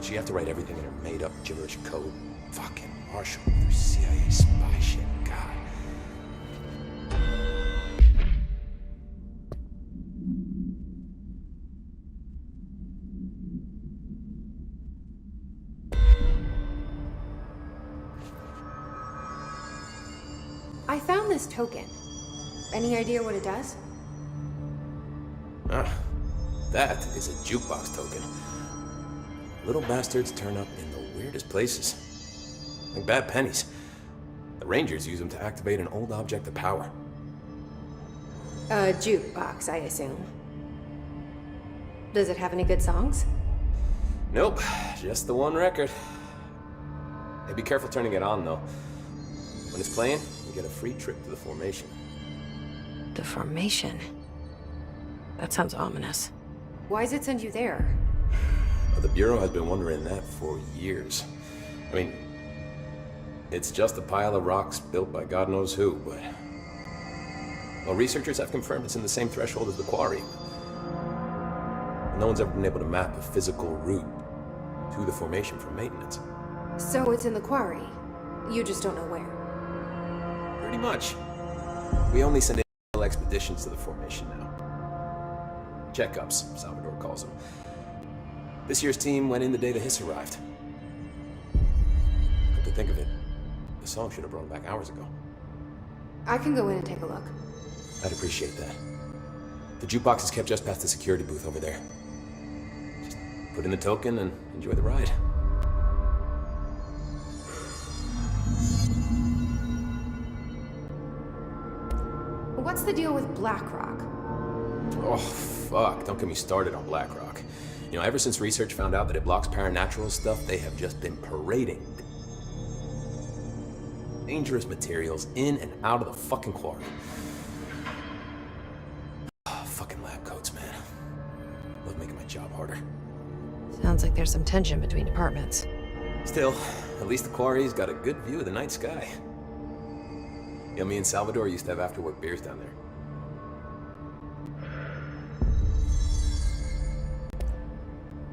She have to write everything in her made-up gibberish code. Fucking Marshall with her CIA spy shit. God. I found this token. Any idea what it does? Ah, that is a jukebox token. Little bastards turn up in the weirdest places. Like bad pennies. The Rangers use them to activate an old object of power. A jukebox, I assume. Does it have any good songs? Nope, just the one record. Hey, be careful turning it on, though. When it's playing, you get a free trip to the formation. The formation? That sounds ominous. Why does it send you there? The Bureau has been wondering that for years. I mean, it's just a pile of rocks built by God knows who, but... Well, researchers have confirmed it's in the same threshold as the quarry. No one's ever been able to map a physical route to the formation for maintenance. So it's in the quarry. You just don't know where. Pretty much. We only send expeditions to the formation now. Checkups, Salvador calls them. This year's team went in the day the hiss arrived. Come to think of it, the song should have brought them back hours ago. I can go in and take a look. I'd appreciate that. The jukebox is kept just past the security booth over there. Just put in the token and enjoy the ride. What's the deal with BlackRock? Oh, fuck. Don't get me started on BlackRock. You know, ever since research found out that it blocks paranatural stuff, they have just been parading dangerous materials in and out of the fucking quarry. Oh, fucking lab coats, man. Love making my job harder. Sounds like there's some tension between departments. Still, at least the quarry's got a good view of the night sky. You know, me and Salvador used to have after-work beers down there.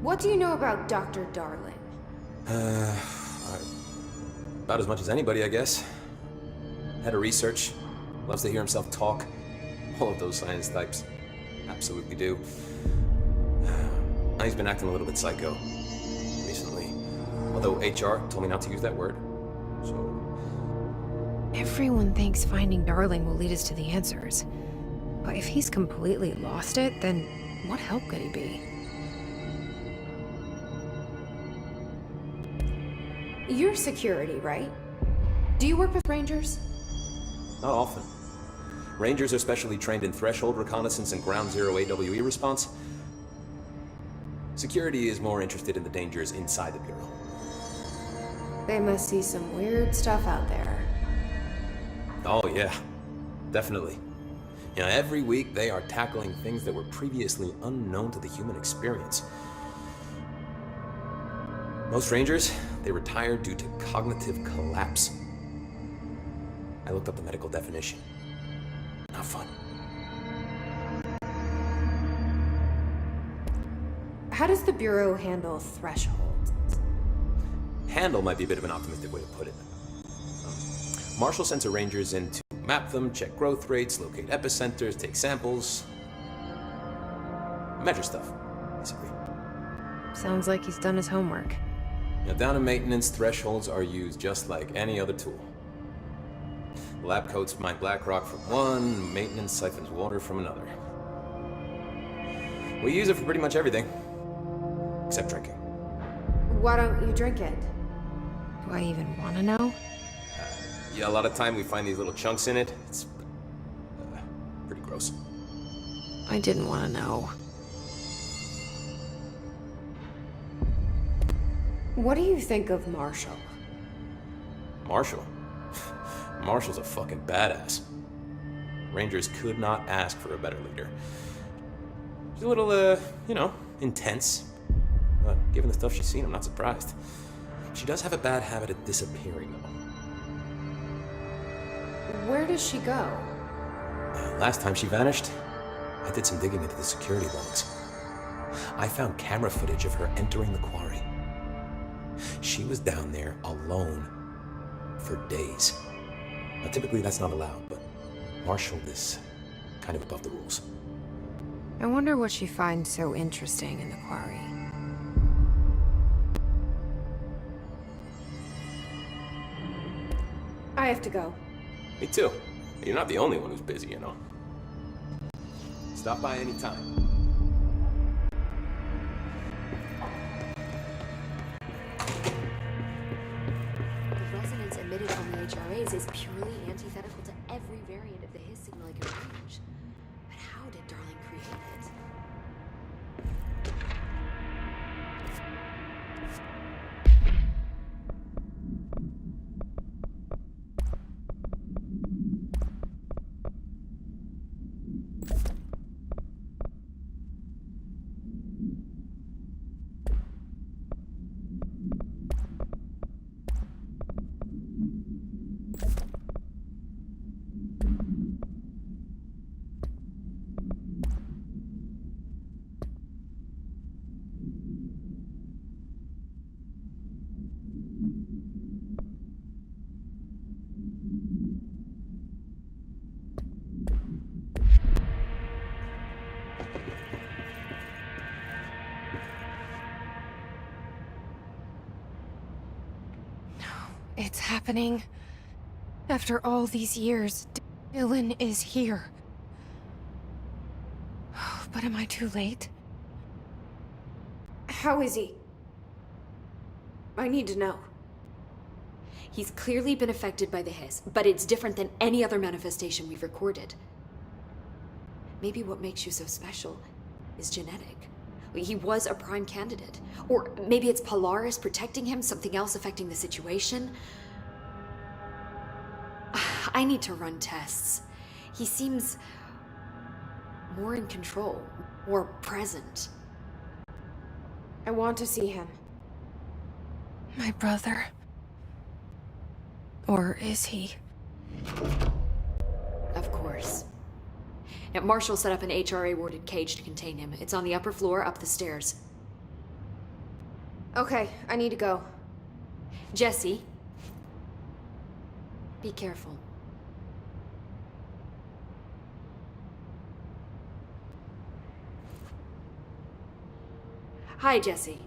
What do you know about Dr. Darling? About as much as anybody, I guess. Head of research. Loves to hear himself talk. All of those science types absolutely do. Now he's been acting a little bit psycho recently. Although HR told me not to use that word. So... Everyone thinks finding Darling will lead us to the answers. But if he's completely lost it, then what help could he be? You're security, right? Do you work with Rangers? Not often. Rangers are specially trained in threshold reconnaissance and ground zero AWE response. Security is more interested in the dangers inside the Bureau. They must see some weird stuff out there. Oh yeah, definitely. You know, every week they are tackling things that were previously unknown to the human experience. Most Rangers, they retire due to cognitive collapse. I looked up the medical definition. Not fun. How does the Bureau handle thresholds? Handle might be a bit of an optimistic way to put it. Marshall sends her Rangers in to map them, check growth rates, locate epicenters, take samples. Measure stuff, basically. Sounds like he's done his homework. Now, down in maintenance, thresholds are used just like any other tool. Lab coats mine black rock from one, maintenance siphons water from another. We use it for pretty much everything, except drinking. Why don't you drink it? Do I even want to know? Yeah, a lot of time we find these little chunks in it. It's pretty gross. I didn't want to know. What do you think of Marshall? Marshall? Marshall's a fucking badass. Rangers could not ask for a better leader. She's a little, you know, intense. But given the stuff she's seen, I'm not surprised. She does have a bad habit of disappearing, though. Where does she go? Last time she vanished, I did some digging into the security logs. I found camera footage of her entering the quarry. she was down there alone for days. Now, typically that's not allowed, but Marshall is kind of above the rules. I wonder what she finds so interesting in the quarry. I have to go. Me too. You're not the only one who's busy, you know. Stop by any time. The resonance emitted from the HRAs is purely antithetical to every variant of the His signal it can range. But how did Darling create it? It's happening. After all these years, Dylan is here. But am I too late? How is he? I need to know. He's clearly been affected by the Hiss, but it's different than any other manifestation we've recorded. Maybe what makes you so special is genetic. He was a prime candidate. Or maybe it's Polaris protecting him, something else affecting the situation. I need to run tests. He seems more in control, more present. I want to see him. My brother. Or is he? Of course. Now, Marshall set up an HRA-warded cage to contain him. It's on the upper floor, up the stairs. Okay, I need to go. Jesse, be careful. Hi, Jesse.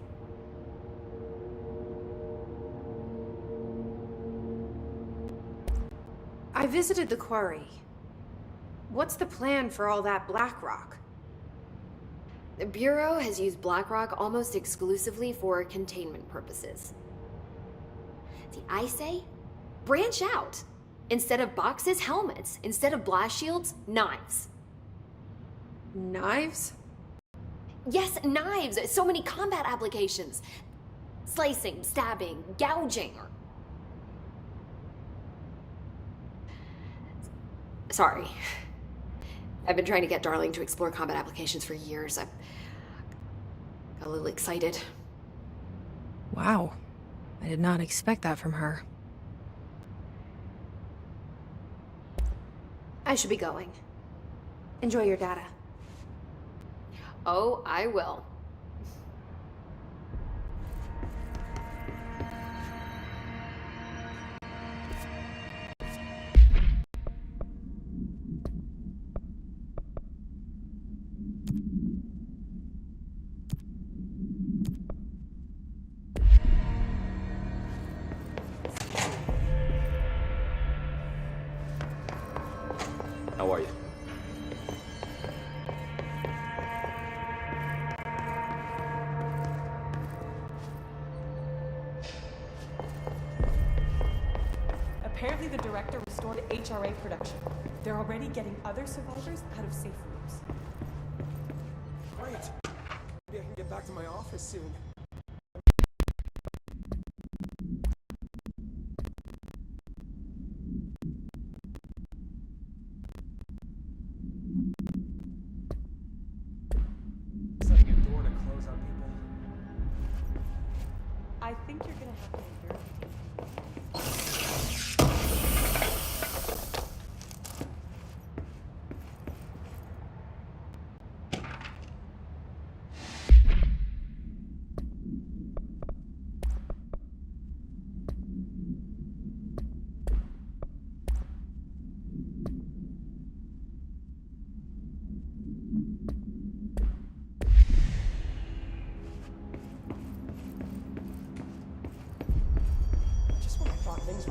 I visited the quarry. What's the plan for all that black rock? The Bureau has used Blackrock almost exclusively for containment purposes. See, I say, branch out. Instead of boxes, helmets. Instead of blast shields, knives. Knives? Yes, knives! So many combat applications. Slicing, stabbing, gouging. Sorry. I've been trying to get Darling to explore combat applications for years. I got a little excited. Wow. I did not expect that from her. I should be going. Enjoy your data. Oh, I will. How are you? Apparently the director restored HRA production. They're already getting other survivors out of safe rooms. Great. Maybe I can get back to my office soon. Setting a door to close on people. I think you're gonna have to be very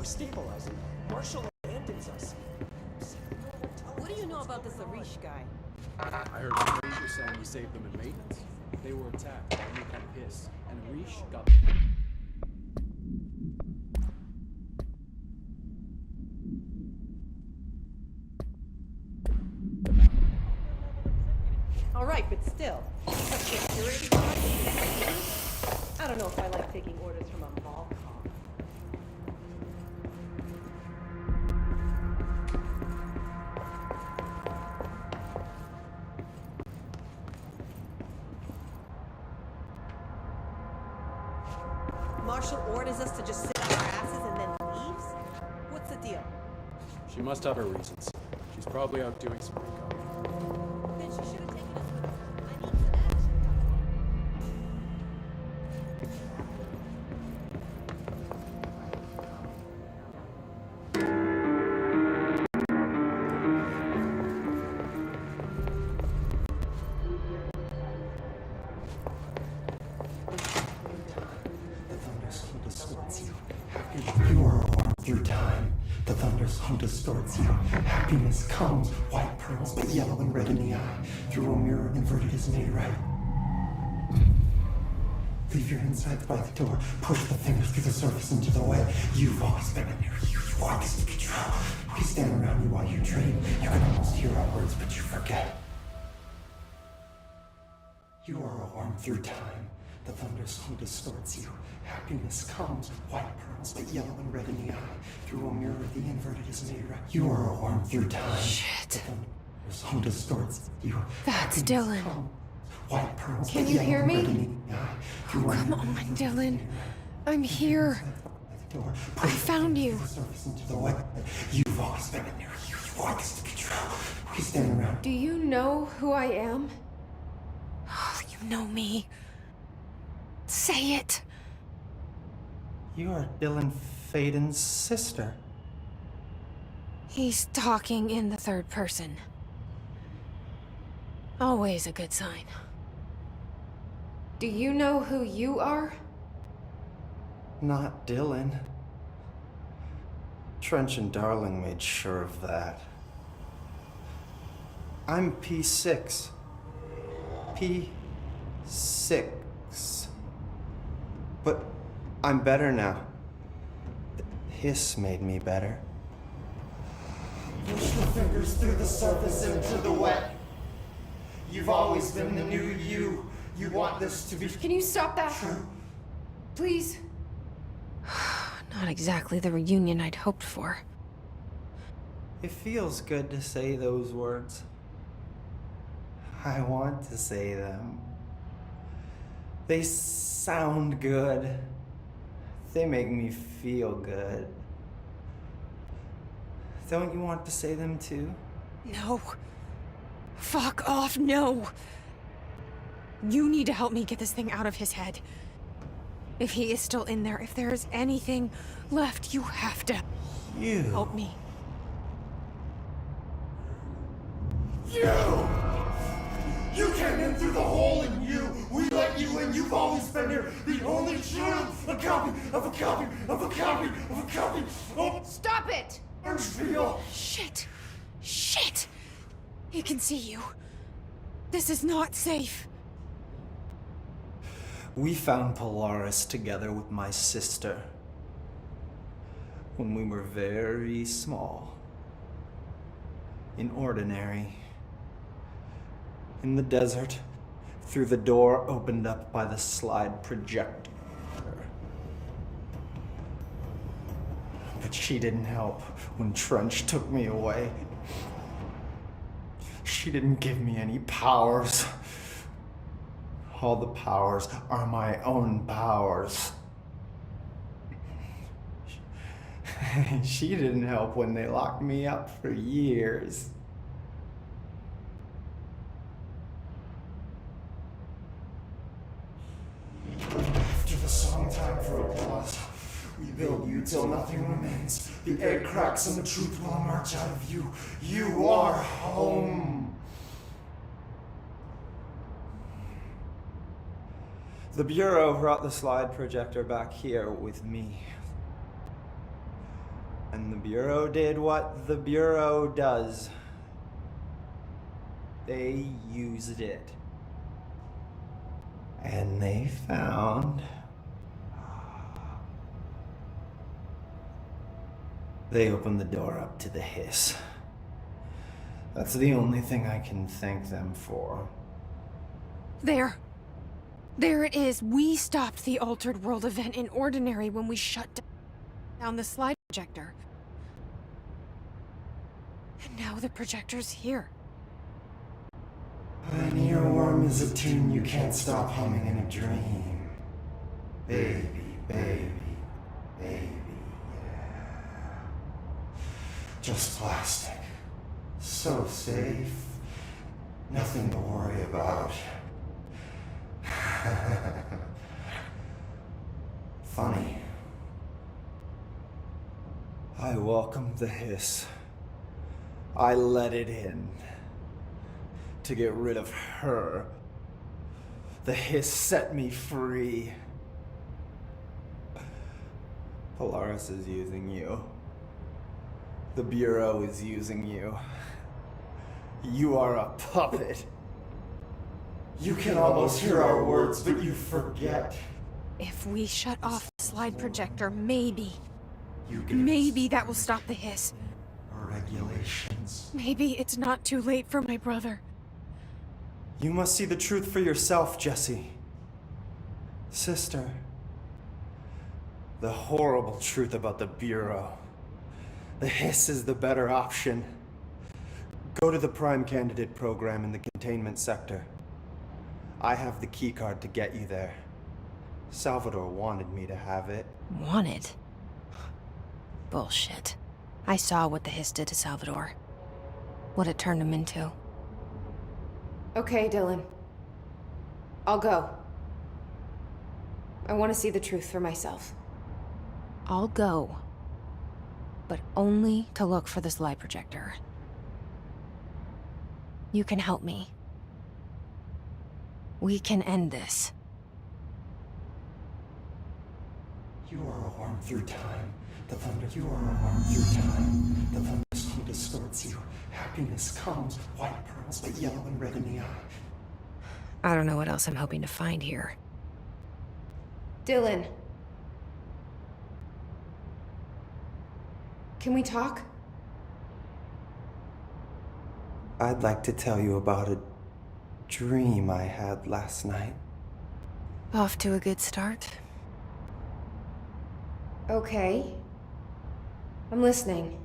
stabilizing. Marshall abandons us. What do you know about this Arish guy? I heard some Rangers saying you saved them in maintenance. They were attacked by a new kind of hiss, and Arish got... All right, but still. A security guard? I don't know if I like taking orders from a mall cop. Marshall orders us to just sit on our asses and then leaves? What's the deal? She must have her reasons. She's probably out doing some recon. Then she should have taken us with her. I need some action. The thunder's hum distorts you. You are warm through time. The thunder's hum distorts you. Happiness comes, white pearls, but yellow and red in the eye. Through a mirror inverted is made right. Leave your insides by the door. Push the fingers through the surface into the wet. You've always been in there. You walk as to control. We stand around you while you dream. You can almost hear our words, but you forget. You are a worm through time. The thunder's hum distorts you. Happiness comes, white pearls, but yellow and red in the eye. Through a mirror, the inverted is made right. You are a worm through time. Shit. The thunder's hum distorts you. That's Happiness Dylan. comes, white pearls, Can but you yellow hear and me? red in the eye. Through a Come mirror, on, the inverted is Dylan. made right. I'm here. Door. I found you. The surface into the wet. You've always been in there. You walk as to control. We stand around. Do you know who I am? You know me. Say it. You are Dylan Faden's sister. He's talking in the third person. Always a good sign. Do you know who you are? Not Dylan. Trench and Darling made sure of that. I'm P6. P6. But I'm better now. The hiss made me better. Push the fingers through the surface into the wet. You've always been the new you. You want this to be Can you stop that? true. Please? Not exactly the reunion I'd hoped for. It feels good to say those words. I want to say them. They sound good. They make me feel good. Don't you want to say them too? No. Fuck off, no. You need to help me get this thing out of his head. If he is still in there, if there is anything left, you have to You. help me. You! You came in through the hole in you! We let you in! You've always been here! The only truth! A copy of a copy of a copy of a copy of Stop it! Orangeville! Shit! Shit! He can see you. This is not safe. We found Polaris together with my sister when we were very small. In Ordinary. In the desert, through the door opened up by the slide projector. But she didn't help when Trench took me away. She didn't give me any powers. All the powers are my own powers. She didn't help when they locked me up for years. After the song time for applause, we build you till nothing remains. The egg cracks and the truth will emerge out of you. You are home. The Bureau brought the slide projector back here with me. And the Bureau did what the Bureau does. They used it. And they found... They opened the door up to the hiss. That's the only thing I can thank them for. There. There it is. We stopped the Altered World event in Ordinary when we shut down the slide projector. And now the projector's here. An earworm is a tune you can't stop humming in a dream. Baby, baby, baby, yeah. Just plastic. So safe. Nothing to worry about. Funny. I welcomed the hiss. I let it in. To get rid of her. The hiss set me free. Polaris is using you. The Bureau is using you. You are a puppet. You can almost hear our words, but you forget. If we shut off the slide projector, maybe You that will stop the hiss. regulations. Maybe it's not too late for my brother. You must see the truth for yourself, Jesse. Sister. The horrible truth about the Bureau. The hiss is the better option. Go to the Prime Candidate program in the containment sector. I have the keycard to get you there. Salvador wanted me to have it. Wanted? Bullshit. I saw what the hiss did to Salvador. What it turned him into. Okay, Dylan. I'll go. I want to see the truth for myself. I'll go. But only to look for this light projector. You can help me. We can end this. You are a worm through time. The thunder, you are a worm through time. The thunderstorm distorts you. Happiness comes, white pearls, but yellow and red in the eye. I don't know what else I'm hoping to find here. Dylan. Can we talk? I'd like to tell you about a dream I had last night. Off to a good start. Okay. I'm listening.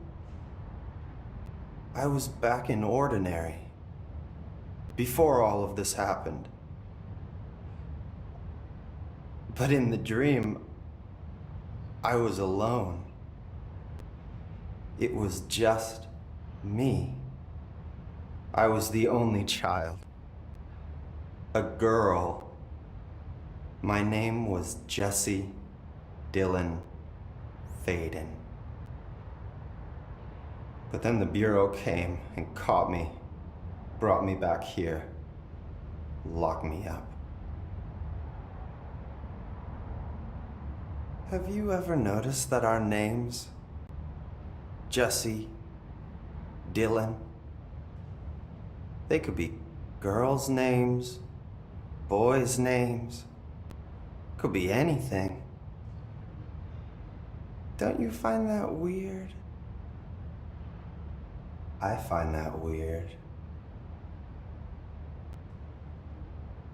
I was back in Ordinary. Before all of this happened. But in the dream, I was alone. It was just me. I was the only child. A girl. My name was Jesse Dylan Faden. But then the Bureau came and caught me, brought me back here, locked me up. Have you ever noticed that our names, Jesse, Dylan, they could be girls' names, boys' names, could be anything. Don't you find that weird? I find that weird.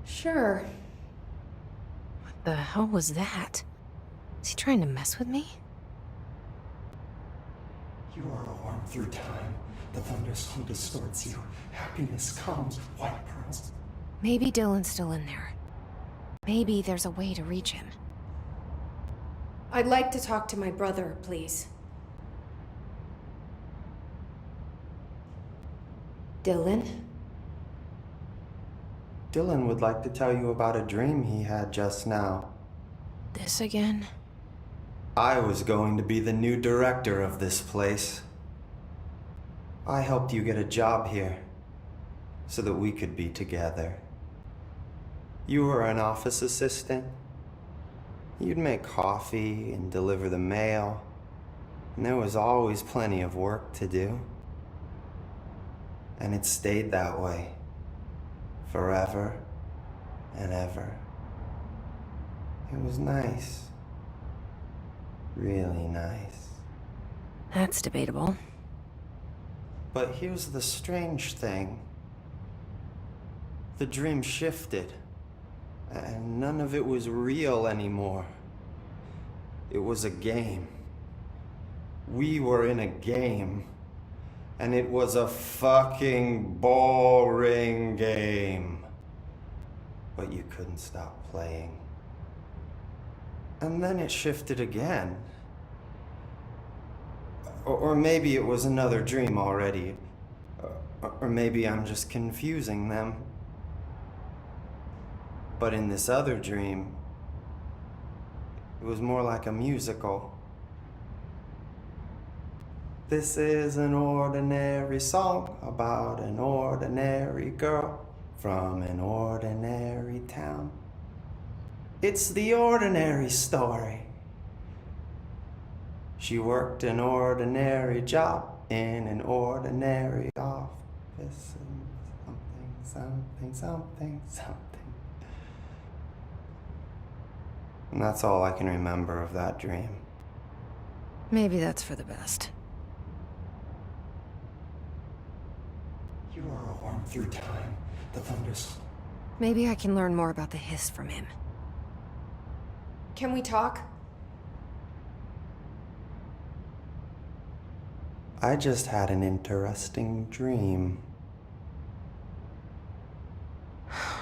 Sure. What the hell was that? Is he trying to mess with me? You are a worm through time. The thunderstorm distorts you. Happiness comes, white pearls. Maybe Dylan's still in there. Maybe there's a way to reach him. I'd like to talk to my brother, please. Dylan? Dylan would like to tell you about a dream he had just now. This again? I was going to be the new director of this place. I helped you get a job here, so that we could be together. You were an office assistant. You'd make coffee and deliver the mail. And there was always plenty of work to do. And it stayed that way. Forever and ever. It was nice. Really nice. That's debatable. But here's the strange thing. The dream shifted, and none of it was real anymore. It was a game. We were in a game, and it was a fucking boring game. But you couldn't stop playing. And then it shifted again. Or maybe it was another dream already. Or maybe I'm just confusing them. But in this other dream, it was more like a musical. This is an ordinary song about an ordinary girl from an ordinary town. It's the ordinary story. She worked an ordinary job in an ordinary office and something. And that's all I can remember of that dream. Maybe that's for the best. You are a worm through time. The thunders. Maybe I can learn more about the hiss from him. Can we talk? I just had an interesting dream.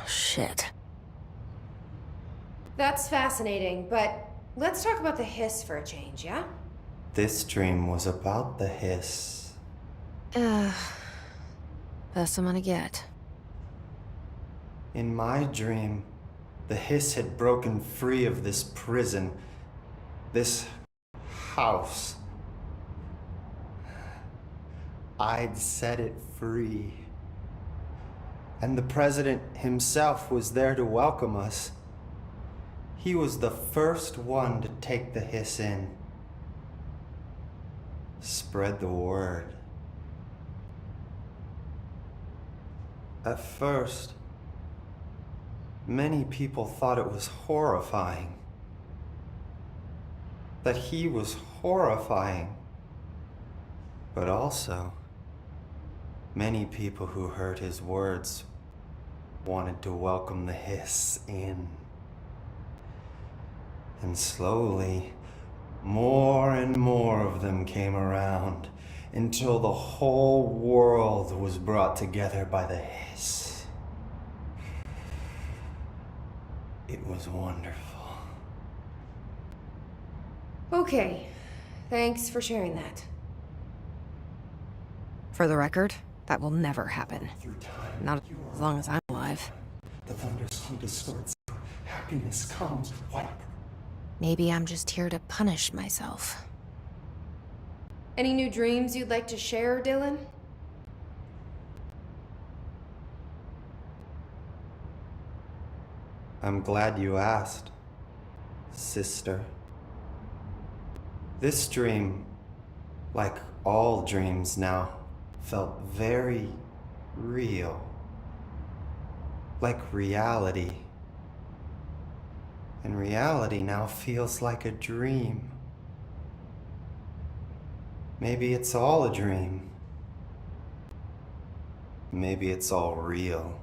Shit. That's fascinating, but let's talk about the hiss for a change, yeah? This dream was about the hiss. Best I'm gonna get. In my dream, the hiss had broken free of this prison, this house. I'd set it free. And the president himself was there to welcome us. He was the first one to take the hiss in. Spread the word. At first, many people thought it was horrifying. That he was horrifying. But also, many people who heard his words wanted to welcome the hiss in. And slowly, more and more of them came around until the whole world was brought together by the hiss. It was wonderful. Okay, thanks for sharing that. For the record, that will never happen. Through time, Not as long as I'm alive. the thunderstorm distorts. Happiness comes. What? Maybe I'm just here to punish myself. Any new dreams you'd like to share, Dylan? I'm glad you asked, sister. This dream, like all dreams now, felt very real. Like reality. And reality now feels like a dream. Maybe it's all a dream. Maybe it's all real.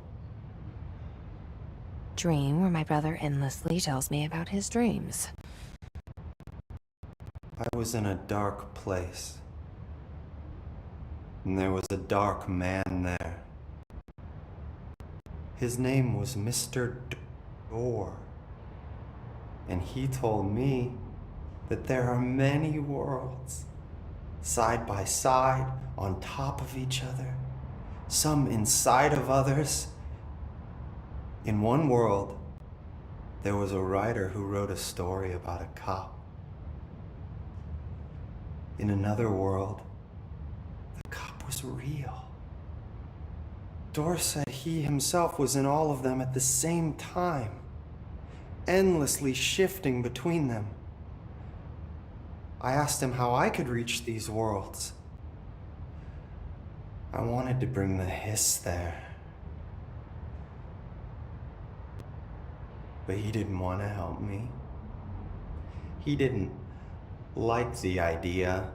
Dream where my brother endlessly tells me about his dreams. I was in a dark place. And there was a dark man there. His name was Mr. Door. And he told me that there are many worlds, side by side, on top of each other, some inside of others. In one world, there was a writer who wrote a story about a cop. In another world, the cop was real. Dor said he himself was in all of them at the same time, endlessly shifting between them. I asked him how I could reach these worlds. I wanted to bring the hiss there. But he didn't want to help me. He didn't like the idea.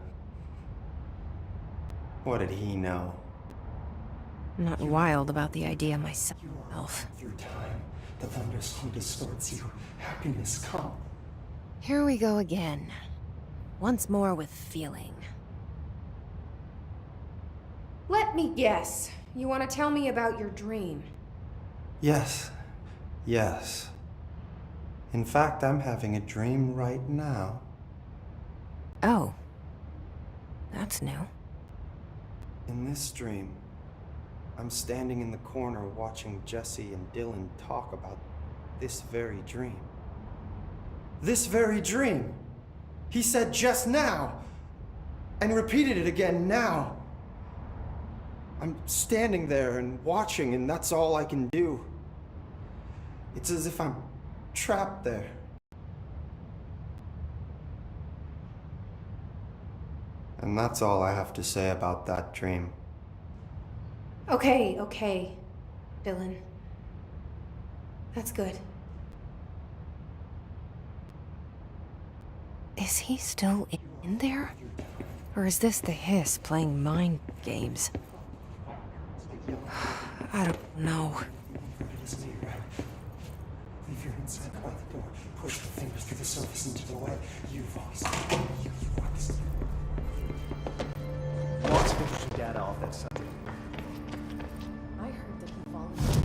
What did he know? I'm not wild about the idea myself. Your time. The thunderstorm distorts you. Happiness come. Here we go again. Once more with feeling. Let me guess. You want to tell me about your dream? Yes. Yes. In fact, I'm having a dream right now. Oh. That's new. In this dream, I'm standing in the corner watching Jesse and Dylan talk about this very dream. This very dream! He said just now! And repeated it again now! I'm standing there and watching, and that's all I can do. It's as if I'm trapped there. And that's all I have to say about that dream. Okay, Dylan. That's good. Is he still in there? Or is this the hiss playing mind games? I don't know. Leave your inside by the door. Push the fingers through the surface into the light. You've always Let's finish the data off that subject. I heard that he volunteered.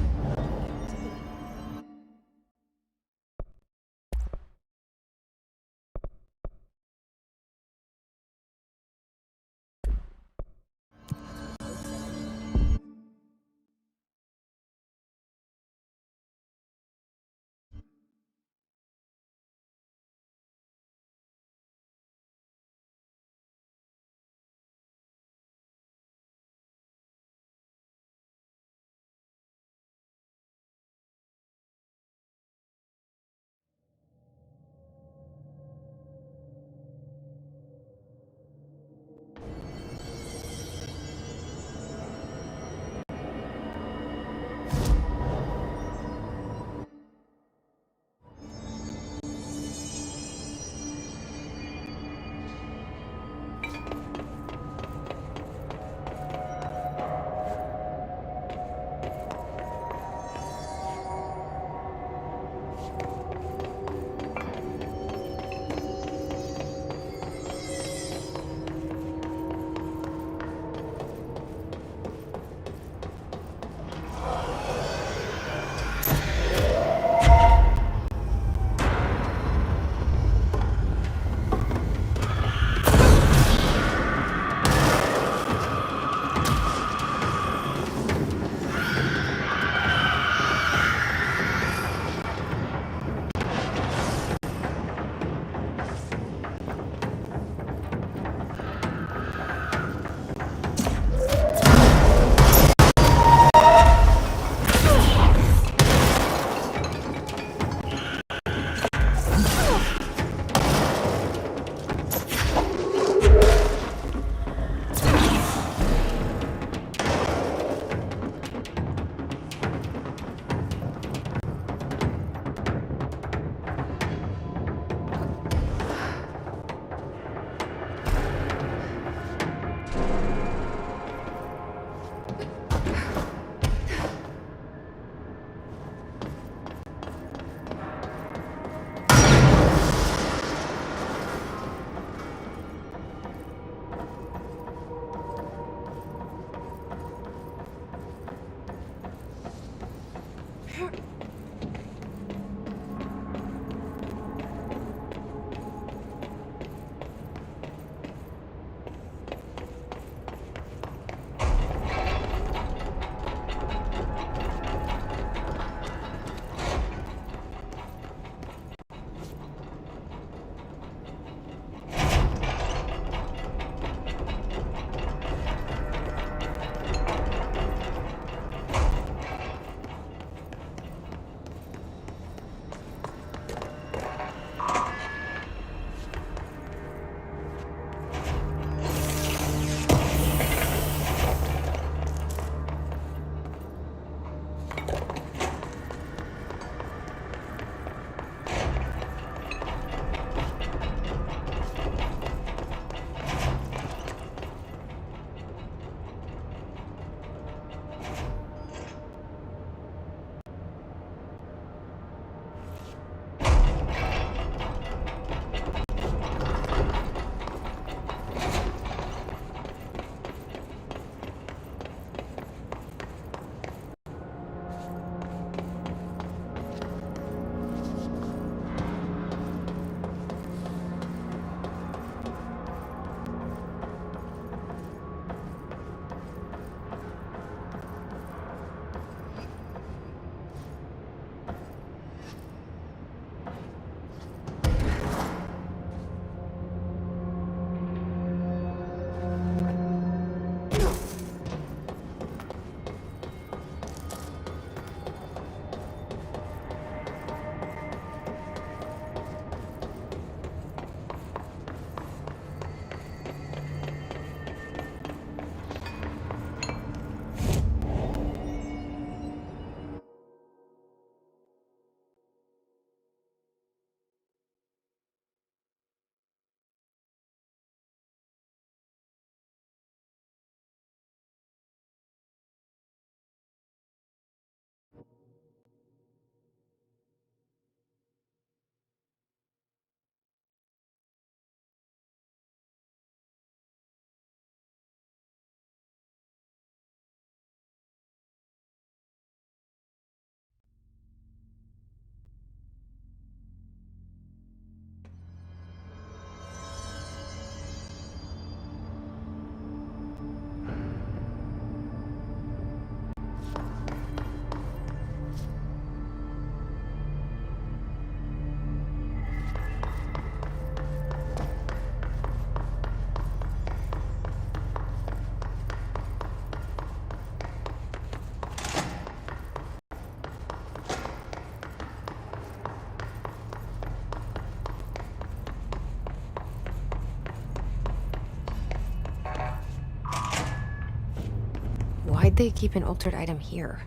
Why'd they keep an altered item here?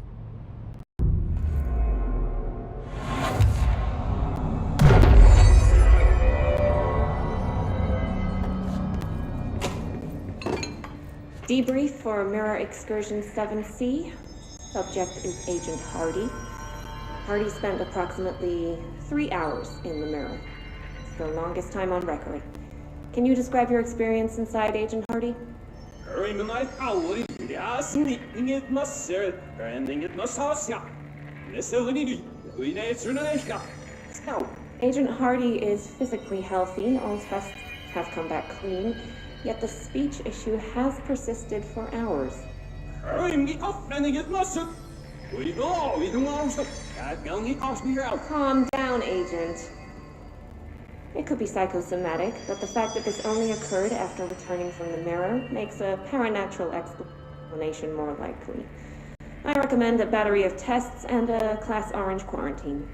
Debrief for Mirror Excursion 7C. Subject is Agent Hardy. Hardy spent approximately 3 hours in the mirror. It's the longest time on record. Can you describe your experience inside, Agent Hardy? Agent Hardy is physically healthy. All tests have come back clean, yet the speech issue has persisted for hours. Calm down, Agent. It could be psychosomatic, but the fact that this only occurred after returning from the mirror makes a paranatural explanation more likely. I recommend a battery of tests and a Class Orange quarantine.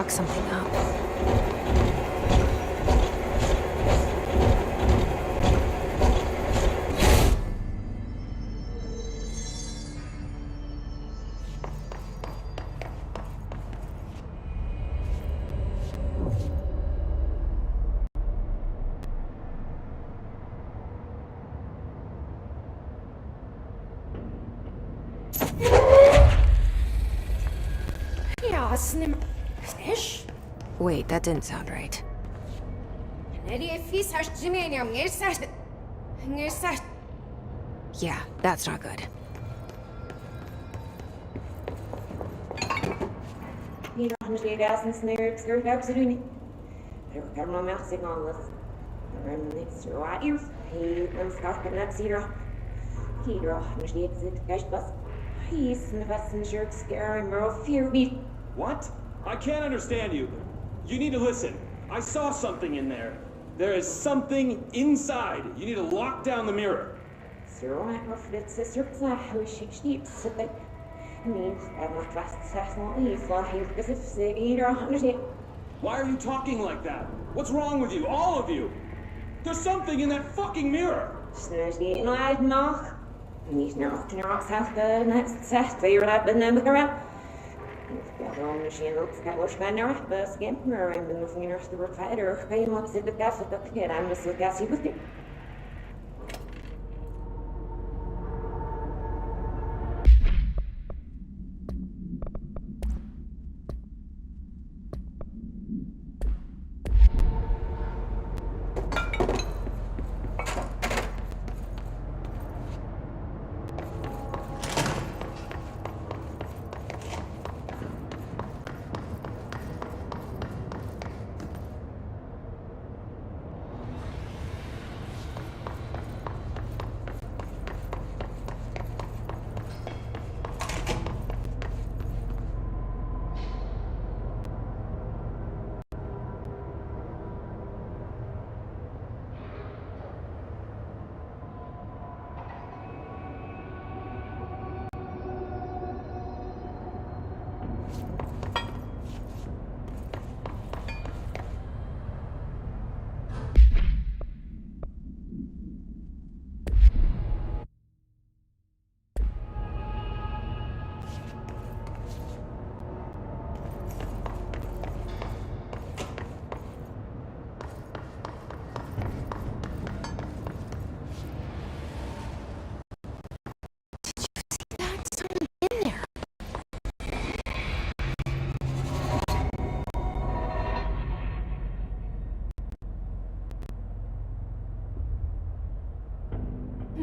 Something up. Wait, that didn't sound right. Yeah, that's not good. What? I can't understand you. You need to listen. I saw something in there. There is something inside. You need to lock down the mirror. Why are you talking like that? What's wrong with you? All of you? There's something in that fucking mirror!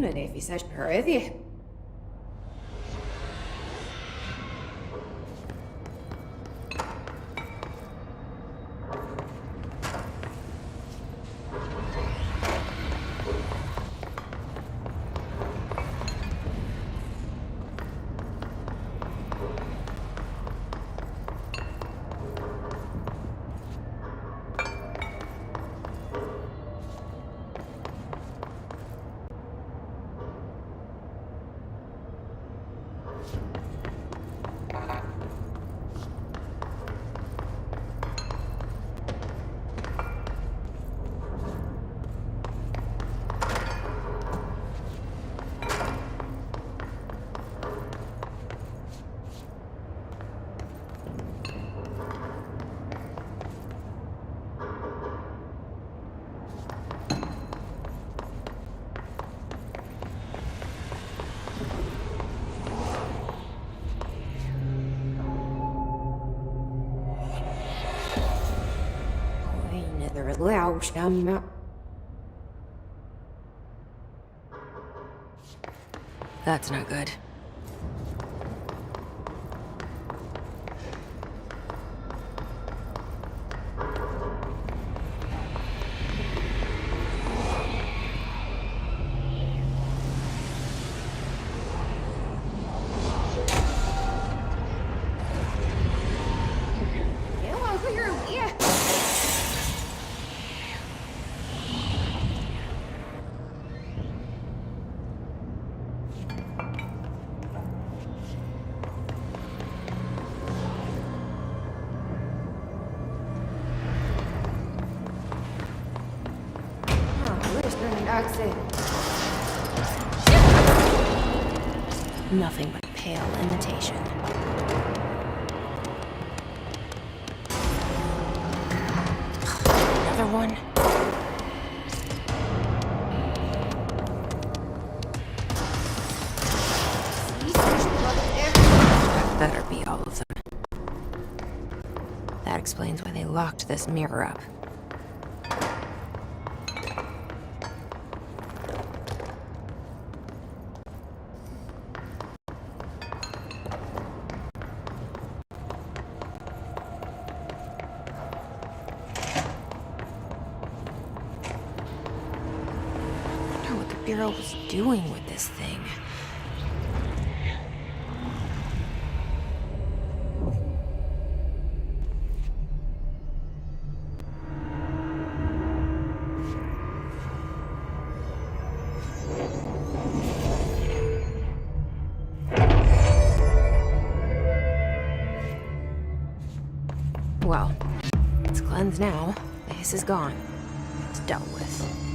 Nej, vi säger pröv. That's not good. Nothing but pale imitation. Another one. That better be all of them. That explains why they locked this mirror up. Bureau was doing with this thing. Well, it's cleansed now. The hiss is gone. It's dealt with.